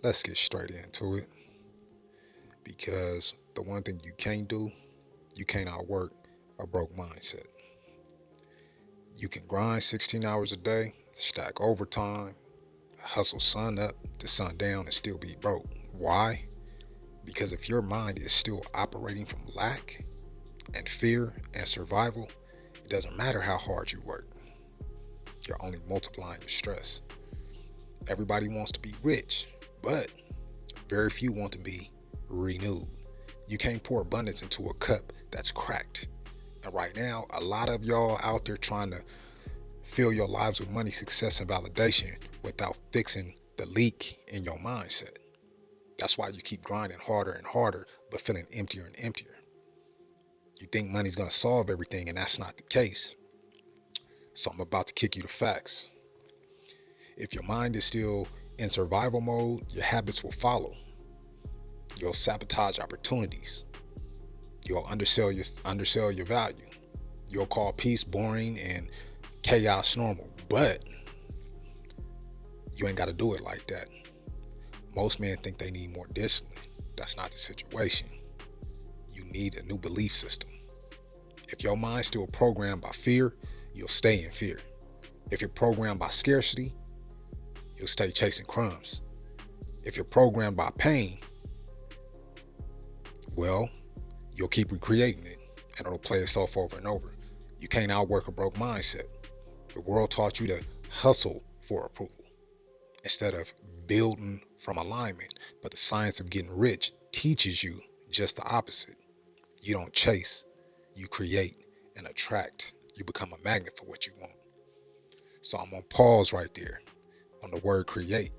Let's get straight into it because the one thing you can't do, you can't outwork a broke mindset. You can grind 16 hours a day, stack overtime, hustle sun up to sun down and still be broke. Why? Because if your mind is still operating from lack and fear and survival, it doesn't matter how hard you work. You're only multiplying your stress. Everybody wants to be rich, but very few want to be renewed. You can't pour abundance into a cup that's cracked. And right now, a lot of y'all out there trying to fill your lives with money, success, and validation without fixing the leak in your mindset. That's why you keep grinding harder and harder, but feeling emptier and emptier. You think money's going to solve everything, and that's not the case. So I'm about to kick you the facts. If your mind is still in survival mode, your habits will follow. You'll sabotage opportunities. You'll undersell your value. You'll call peace boring and chaos normal. But you ain't got to do it like that. Most men think they need more discipline. That's not the situation. You need a new belief system. If your mind's still programmed by fear, you'll stay in fear. If you're programmed by scarcity, you'll stay chasing crumbs. If you're programmed by pain, well, you'll keep recreating it and it'll play itself over and over. You can't outwork a broke mindset. The world taught you to hustle for approval instead of building from alignment. But the science of getting rich teaches you just the opposite. You don't chase, you create and attract. You become a magnet for what you want. So I'm going to pause right there on the word create.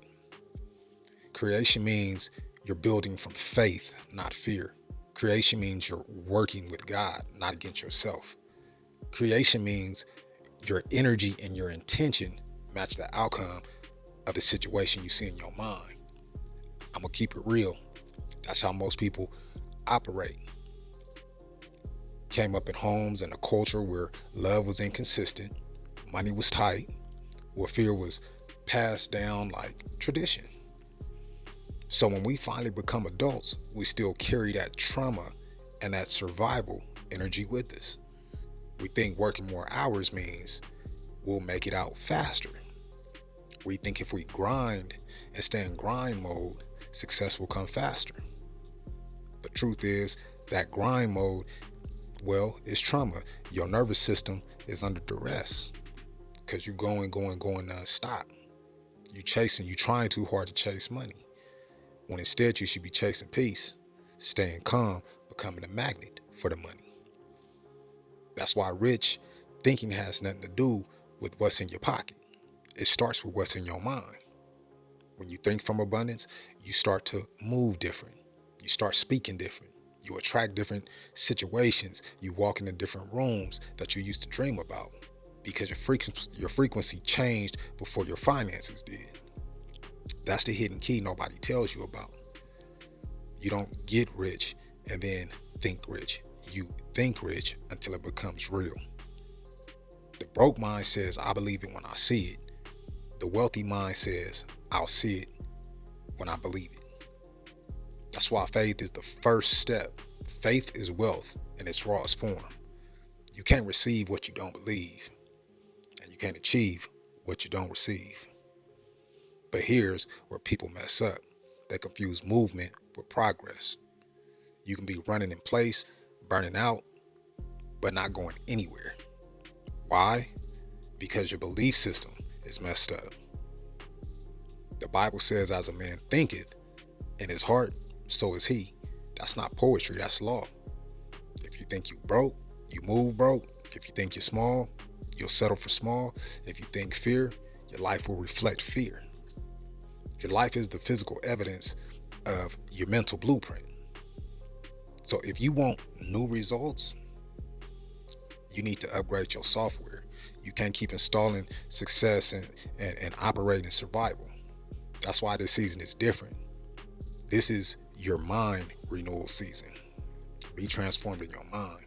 Creation means you're building from faith, not fear. Creation means you're working with God, not against yourself. Creation means your energy and your intention match the outcome of the situation you see in your mind. I'm going to keep it real. That's how most people operate. Came up in homes and a culture where love was inconsistent, money was tight, where fear was passed down like tradition. So when we finally become adults, we still carry that trauma and that survival energy with us. We think working more hours means we'll make it out faster. We think if we grind and stay in grind mode, success will come faster. The truth is that grind mode, well, it's trauma. Your nervous system is under duress because you're going nonstop. You're trying too hard to chase money. When instead you should be chasing peace, staying calm, becoming a magnet for the money. That's why rich thinking has nothing to do with what's in your pocket. It starts with what's in your mind. When you think from abundance, you start to move different. You start speaking different. You attract different situations. You walk into different rooms that you used to dream about because your frequency changed before your finances did. That's the hidden key nobody tells you about. You don't get rich and then think rich. You think rich until it becomes real. The broke mind says, I believe it when I see it. The wealthy mind says, I'll see it when I believe it. That's why faith is the first step. Faith is wealth in its rawest form. You can't receive what you don't believe, and you can't achieve what you don't receive. But here's where people mess up. They confuse movement with progress. You can be running in place, burning out, but not going anywhere. Why? Because your belief system is messed up. The Bible says, as a man thinketh in his heart, so is he. That's not poetry, that's law. If you think you broke, you move broke. If you think you're small, you'll settle for small. If you think fear, your life will reflect fear. Your life is the physical evidence of your mental blueprint. So if you want new results, you need to upgrade your software. You can't keep installing success and operating in survival. That's why this season is different. This is your mind renewal season. Be transformed in your mind.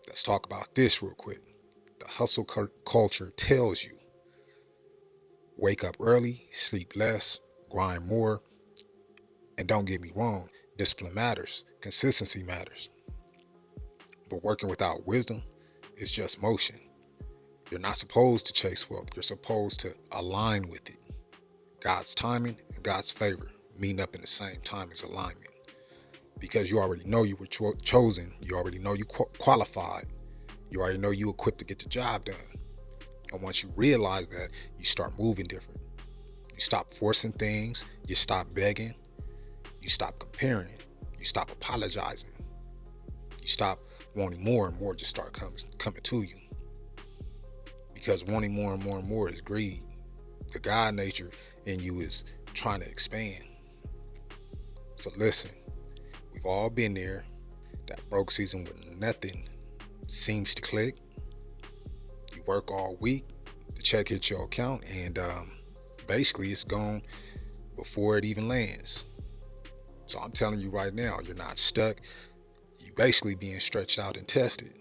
Let's talk about this real quick. The hustle culture tells you, wake up early, sleep less, grind more, And don't get me wrong, discipline matters, consistency matters. But working without wisdom is just motion. You're not supposed to chase wealth. You're supposed to align with it. God's timing and God's favor meeting up in the same time as alignment. Because you already know you were chosen. You already know you qualified. You already know you equipped to get the job done. And once you realize that, you start moving different. You stop forcing things. You stop begging. You stop comparing. You stop apologizing. You stop wanting more and more just start coming to you. Because wanting more and more and more is greed. The God nature in you is trying to expand. So listen, we've all been there. That broke season when nothing seems to click. You work all week, the check hits your account, and basically it's gone before it even lands. So I'm telling you right now, you're not stuck. You basically being stretched out and tested.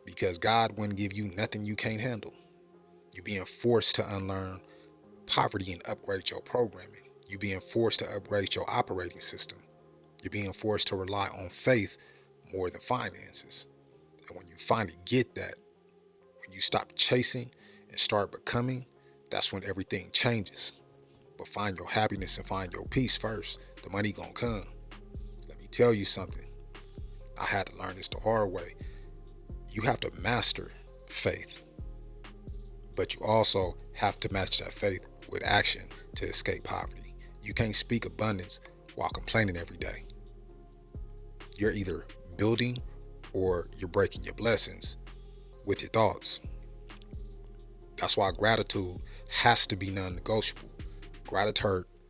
Because God wouldn't give you nothing you can't handle. You're being forced to unlearn poverty and upgrade your programming. You're being forced to upgrade your operating system. You're being forced to rely on faith more than finances. And when you finally get that, when you stop chasing and start becoming, that's when everything changes. But find your happiness and find your peace first. The money gonna come. Let me tell you something. I had to learn this the hard way. You have to master faith. But you also have to match that faith with action to escape poverty. You can't speak abundance while complaining every day. You're either building or you're breaking your blessings with your thoughts. That's why gratitude has to be non-negotiable.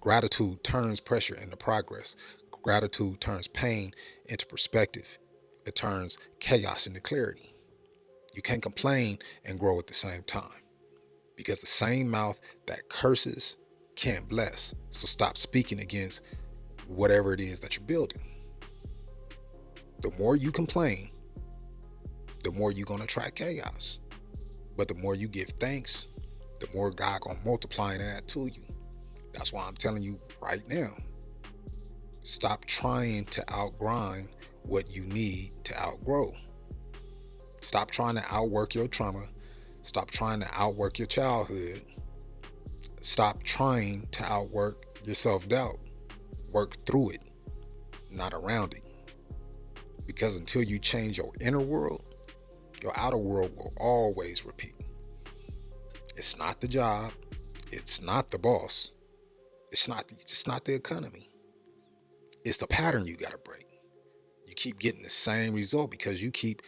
Gratitude turns pressure into progress. Gratitude turns pain into perspective. It turns chaos into clarity. You can't complain and grow at the same time. Because the same mouth that curses can't bless. So stop speaking against whatever it is that you're building. The more you complain, the more you're going to attract chaos. But the more you give thanks, the more God going to multiply and add to you. That's why I'm telling you right now, stop trying to outgrind what you need to outgrow. Stop trying to outwork your trauma. Stop trying to outwork your childhood. Stop trying to outwork your self-doubt. Work through it, not around it. Because until you change your inner world, your outer world will always repeat. It's not the job. It's not the boss. It's not the economy. It's the pattern you got to break. You keep getting the same result because you keep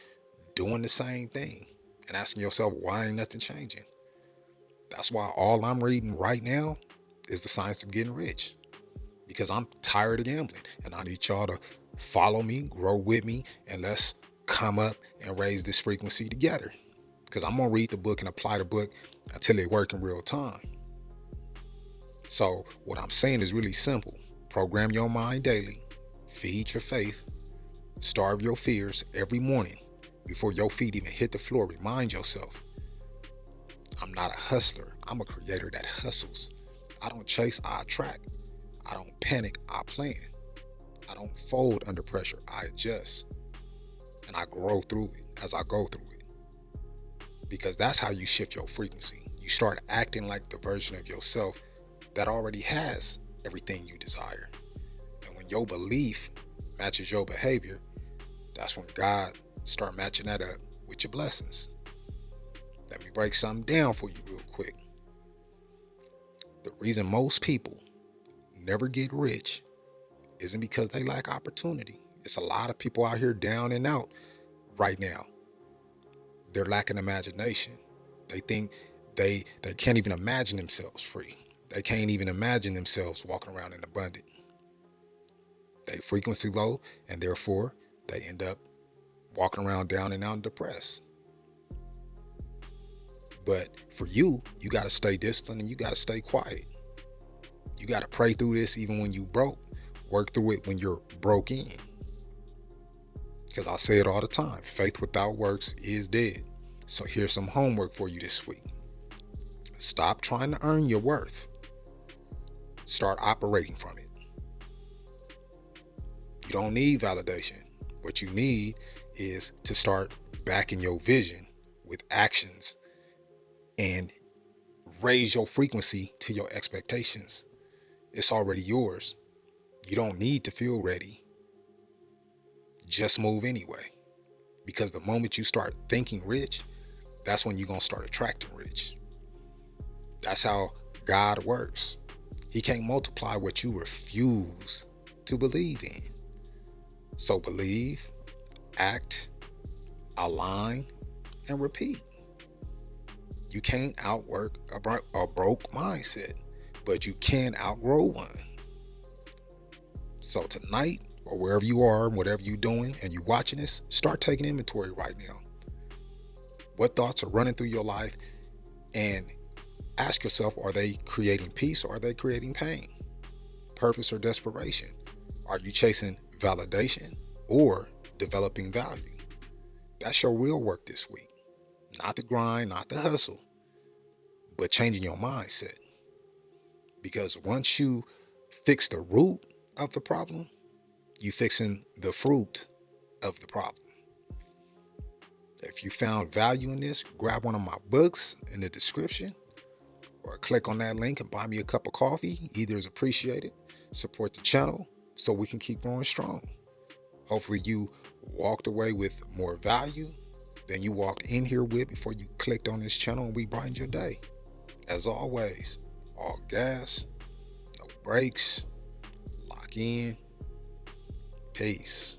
doing the same thing and asking yourself, why ain't nothing changing? That's why all I'm reading right now is The Science of Getting Rich, because I'm tired of gambling and I need y'all to follow me, grow with me, and let's come up and raise this frequency together. Because I'm going to read the book and apply the book until it works in real time. So what I'm saying is really simple. Program your mind daily, feed your faith, starve your fears every morning before your feet even hit the floor. Remind yourself, I'm not a hustler. I'm a creator that hustles. I don't chase, I attract. I don't panic, I plan. I don't fold under pressure, I adjust. And I grow through it as I go through it. Because that's how you shift your frequency. You start acting like the version of yourself that already has everything you desire. And when your belief matches your behavior, that's when God start matching that up with your blessings. Let me break something down for you real quick. The reason most people never get rich isn't because they lack opportunity. It's a lot of people out here down and out right now. They're lacking imagination. They think they can't even imagine themselves free. They can't even imagine themselves walking around in abundance. They frequency low, and therefore they end up walking around down and out and depressed. But for you, you got to stay disciplined and you got to stay quiet. You got to pray through this even when you broke. Work through it when you're broke in. Because I say it all the time, faith without works is dead. So here's some homework for you this week. Stop trying to earn your worth. Start operating from it. You don't need validation. What you need is to start backing your vision with actions and raise your frequency to your expectations. It's already yours. You don't need to feel ready. Just move anyway. Because the moment you start thinking rich, that's when you're going to start attracting rich. That's how God works. He can't multiply what you refuse to believe in. So believe, act, align, and repeat. You can't outwork a broke mindset, but you can outgrow one. So tonight, or wherever you are, whatever you're doing, and you're watching this, start taking inventory right now. What thoughts are running through your life? And ask yourself, are they creating peace or are they creating pain? Purpose or desperation? Are you chasing validation or developing value? That's your real work this week. Not the grind, not the hustle, but changing your mindset. Because once you fix the root of the problem, you fixing the fruit of the problem. If you found value in this, grab one of my books in the description or click on that link and buy me a cup of coffee. Either is appreciated. Support the channel so we can keep growing strong. Hopefully you walked away with more value than you walked in here with before you clicked on this channel, and we brightened your day. As always, all gas, no brakes, lock in, peace.